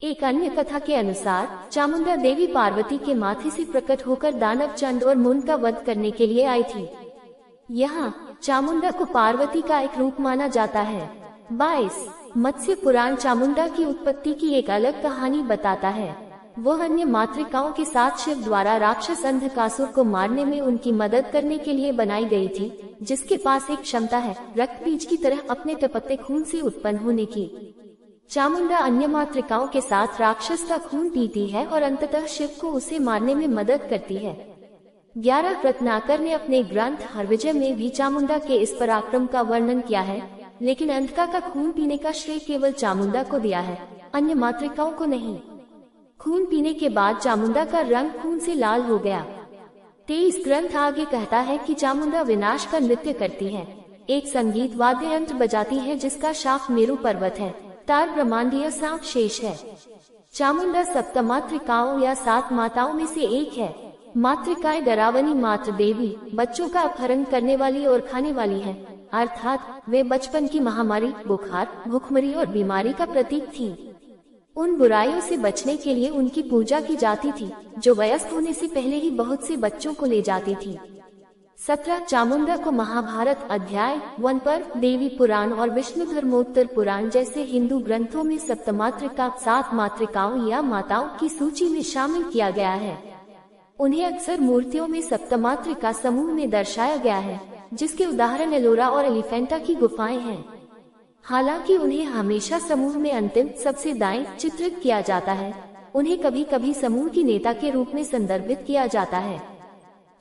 एक अन्य कथा के अनुसार चामुंडा देवी पार्वती के माथे से प्रकट होकर दानव चंड और मुन का वध करने के लिए आई थी। यहाँ चामुंडा को पार्वती का एक रूप माना जाता है। 22 मत्स्य पुराण चामुंडा की उत्पत्ति की एक अलग कहानी बताता है। वह अन्य मातृकाओं के साथ शिव द्वारा राक्षस अंधकासुर को मारने में उनकी मदद करने के लिए बनाई गई थी, जिसके पास एक क्षमता है रक्त बीज की तरह अपने टपकते खून से उत्पन्न होने की। चामुंडा अन्य मातृकाओं के साथ राक्षस का खून पीती है और अंततः शिव को उसे मारने में मदद करती है। 11 रत्नाकर ने अपने ग्रंथ हरविजय में भी चामुंडा के इस पराक्रम का वर्णन किया है, लेकिन अंधका का खून पीने का श्रेय केवल चामुंडा को दिया है, अन्य मातृकाओं को नहीं। खून पीने के बाद चामुंडा का रंग खून से लाल हो गया। 23 ग्रंथ आगे कहता है कि चामुंडा विनाश का नृत्य करती है। एक संगीत वाद्य यंत्र बजाती है जिसका शाख मेरु पर्वत है, तार ब्रह्मांडीय सांप शेष है। चामुंडा सप्तमातृकाओं या 7 माताओं में से एक है। मातृकाएं डरावनी मातृ देवी, बच्चों का अपहरण करने वाली और खाने वाली है, अर्थात वे बचपन की महामारी, बुखार, भूखमरी और बीमारी का प्रतीक थी। उन बुराइयों से बचने के लिए उनकी पूजा की जाती थी, जो वयस्क होने से पहले ही बहुत से बच्चों को ले जाती थी। 17 चामुंडा को महाभारत अध्याय 1 पर देवी पुराण और विष्णु धर्मोत्तर पुराण जैसे हिंदू ग्रंथों में सप्तमातृका 7 मातृकाओं या माताओं की सूची में शामिल किया गया है। उन्हें अक्सर मूर्तियों में सप्तमातृका समूह में दर्शाया गया है, जिसके उदाहरण एलोरा और एलिफेंटा की गुफाएं हैं। हालांकि उन्हें हमेशा समूह में अंतिम सबसे दाएं चित्रित किया जाता है। उन्हें कभी कभी समूह की नेता के रूप में संदर्भित किया जाता है।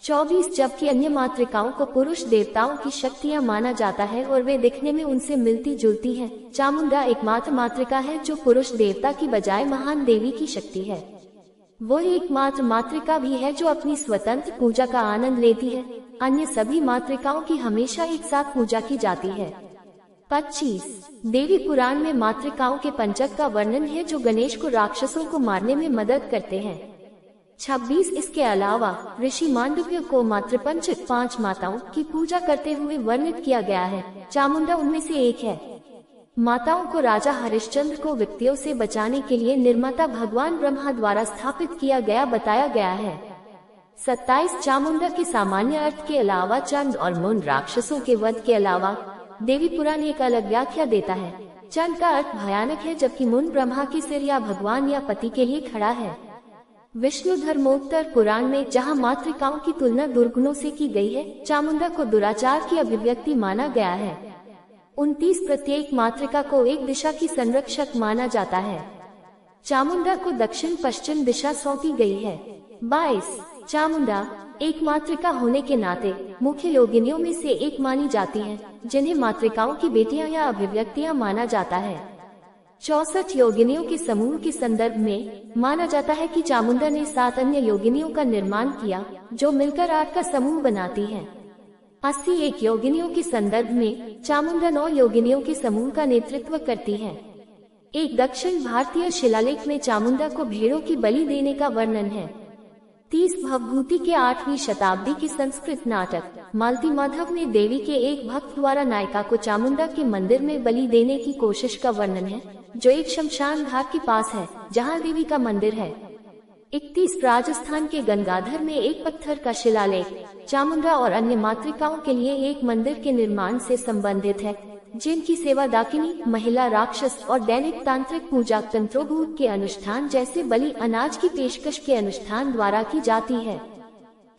24 जबकि अन्य मातृकाओं को पुरुष देवताओं की शक्तियां माना जाता है और वे दिखने में उनसे मिलती जुलती हैं। चामुंडा एकमात्र मातृका है जो पुरुष देवता की बजाय महान देवी की शक्ति है। वो एकमात्र मातृका भी है जो अपनी स्वतंत्र पूजा का आनंद लेती है। अन्य सभी मातृकाओं की हमेशा एक साथ पूजा की जाती है। 25 देवी पुराण में मातृकाओं के पंचक का वर्णन है जो गणेश को राक्षसों को मारने में मदद करते हैं। 26 इसके अलावा ऋषि मांडव्य को मातृपंचक 5 माताओं की पूजा करते हुए वर्णित किया गया है। चामुंडा उनमें से एक है। माताओं को राजा हरिश्चंद्र को विपत्तियों से बचाने के लिए निर्माता भगवान ब्रह्मा द्वारा स्थापित किया गया बताया गया है। 27 चामुंडा के सामान्य अर्थ के अलावा चंड और मुन राक्षसों के वध के अलावा देवी पुराण एक अलग व्याख्या देता है। चंड का अर्थ भयानक है, जबकि मुन ब्रह्मा की सिर या भगवान या पति के लिए खड़ा है। विष्णु धर्मोत्तर पुराण में जहाँ मातृकाओं की तुलना दुर्गुणों से की गई है, चामुंडा को दुराचार की अभिव्यक्ति माना गया है। 29 प्रत्येक मातृका को एक दिशा की संरक्षक माना जाता है। चामुंडा को दक्षिण पश्चिम दिशा सौंपी गई है। 22 चामुंडा एक मातृका होने के नाते मुख्य योगिनियों में से एक मानी जाती हैं, जिन्हें मातृकाओं की बेटियां या अभिव्यक्तियां माना जाता है। 64 योगिनियों के समूह के संदर्भ में माना जाता है कि चामुंडा ने 7 अन्य योगिनियों का निर्माण किया, जो मिलकर 8 का समूह बनाती हैं। 81 योगिनियों के संदर्भ में चामुंडा 9 योगिनियों के समूह का नेतृत्व करती है। एक दक्षिण भारतीय शिलालेख में चामुंडा को भेड़ों की बलि देने का वर्णन है। 30 भवभूति के 8वीं शताब्दी के संस्कृत नाटक मालती माधव में देवी के एक भक्त द्वारा नायिका को चामुंडा के मंदिर में बलि देने की कोशिश का वर्णन है, जो एक शमशान घाट के पास है जहां देवी का मंदिर है। 31 राजस्थान के गंगाधर में एक पत्थर का शिलालेख चामुंडा और अन्य मातृकाओं के लिए एक मंदिर के निर्माण से संबंधित है, जिनकी सेवा डाकिनी, महिला राक्षस और दैनिक तांत्रिक पूजा तंत्रोभूत के अनुष्ठान जैसे बलि अनाज की पेशकश के अनुष्ठान द्वारा की जाती है।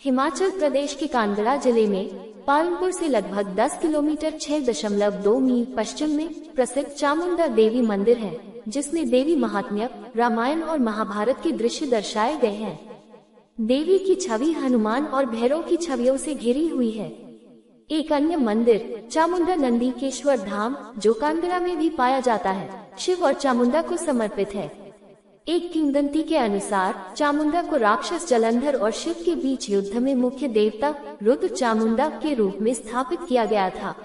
हिमाचल प्रदेश के कांगड़ा जिले में पालमपुर से लगभग 10 किलोमीटर 6.2 मील पश्चिम में प्रसिद्ध चामुंडा देवी मंदिर है, जिसमें देवी महात्म्य, रामायण और महाभारत के दृश्य दर्शाए गए हैं। देवी की छवि हनुमान और भैरव की छवियों से घिरी हुई है। एक अन्य मंदिर चामुंडा नंदीकेश्वर धाम, जो कांगड़ा में भी पाया जाता है, शिव और चामुंडा को समर्पित है। एक किंवदंती के अनुसार चामुंडा को राक्षस जलंधर और शिव के बीच युद्ध में मुख्य देवता रुद्र चामुंडा के रूप में स्थापित किया गया था।